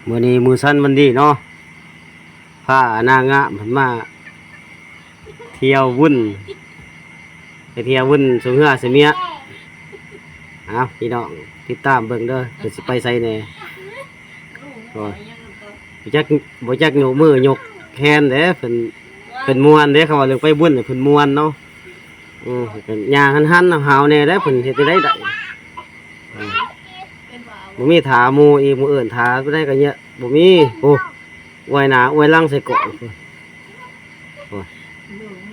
มื้อนี้มื้อสั้นวันดีเนาะพานางงามเพิ่นมาเที่ยววุ่นไปเที่ยววุ่นสงเหือเสเมียเอาพี่น้องติดตามเบิ่งเด้อเพิ่นสิไปไสแหน่โอ้ยบ่จักยกมือยกแขนเด้เพิ่นม่วนเด้เขาว่าเรื่องไปบุญเพิ่นม่วนเนาะเพิ่นย่างหันๆหาวๆแน่เด้เพิ่นเฮ็ดจั่งใดได้บ่มีถาหมู่อีกหมู่อื่นถาบ่ได้ก็เยอะบ่มีโอ้อวยหน้าอวยหลังใส่กล่องโอ้ย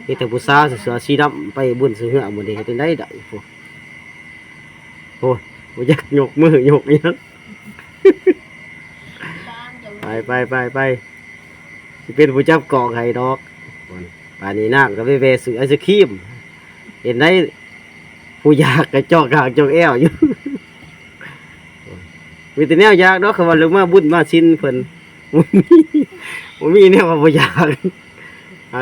มีแต่ผู้สาวเสื้อสีดำไปบุญซื้อเหือมื้อนี้เฮ็ดจั่งใดได้โอ้ยบ่อยากยกมือยกหยังไปสิเป็นผู้จับกองให้ดอกป่านนี้นางก็ไปแวะซื้อไอศครีมเห็นได้ผู้อยากก็จอกกางจอกแอวอยู่มีแต่แนวอยากเนาะคำว่าลงมาบุญมาชินเพิ่นบ่มีแนวว่าบ่อยาก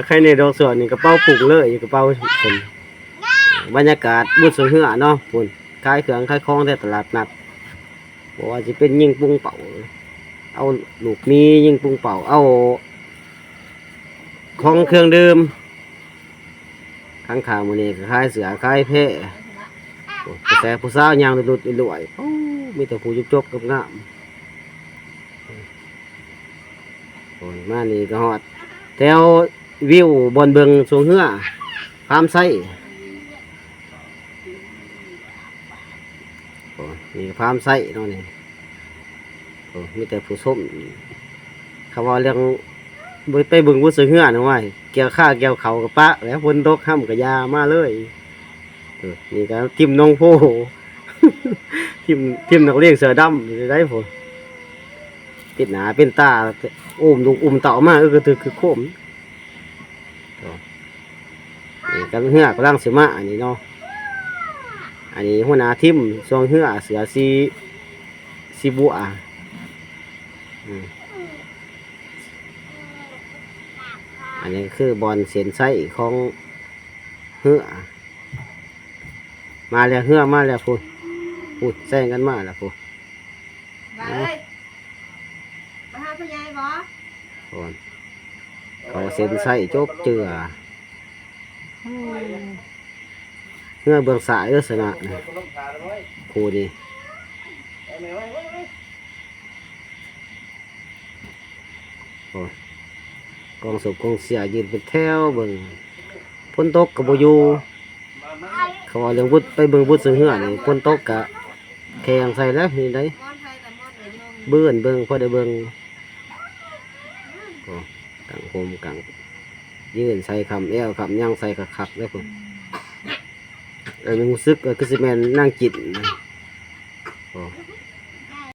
ใครในดอกสวนนี่กระเป๋าปลุกเลยกระเป๋าเพิ่นบรรยากาศบุญสงเหือเนาะพุ่นขายเครื่องขายของในตลาดนัดบ่ว่าสิเป็นยิงปุงเป่าเอาลูกมียิงปุงเป่าเอาของเครื่องดื่มข้างๆมื้อนี้ก็ขายเสือขายแพะกระแสผู้สาวย่างดุดๆรวยๆโอ้มีแต่ผู้จบๆกับงามโอ้ยมานี่ก็ฮอดแถววิวบนเบิงสงเหือฟาร์มไส้โอ้ยนี่ฟาร์มไส้เนาะนี่โอ้มีแต่ผู้ชมเขาว่าเรื่องไปเบิ่งบุญสงเหือนะว่าเกี่ยวข้าเกี่ยวเขากับปะแล้วฝนตกค่ำกับยามาเลยนี่ก็ทีมน้องโพ ทีมนักเรียนเสือดำได้ผมปิดหนาเป็นตาอุ้มลูกเต่ามาก็คือโคมนี่กันเหือกร่างเสือมาอันนี้เนาะอันนี้หัวหน้าทีมทรงเหือเสือซีบัวอันนี้คือบอลเสียนไส้ของเหือมาแล้วเหือมาแล้วพูดแซงกันมาแล้วพูดมาเลยมาหาพ่อใหญ่บ่เขาเส้นไส้โจกเจือเหือเบื้องสายลักษณะพูดนี่กองศพกองเสียยืนเป็นแถวเบิ่งพ้นตกกับโบอยูเขาว่าเรื่องบุญไปเบิ่งบุญสงเหือนี่พ้นตกกะแข่งใส่แล้วนี่ได้เบิ่งพอได้เบิ่งกังโฮมกังยืนใส่คำแอวคำย่างใส่ขักได้พุ่นมันรู้สึกคือสิแมนนั่งจิต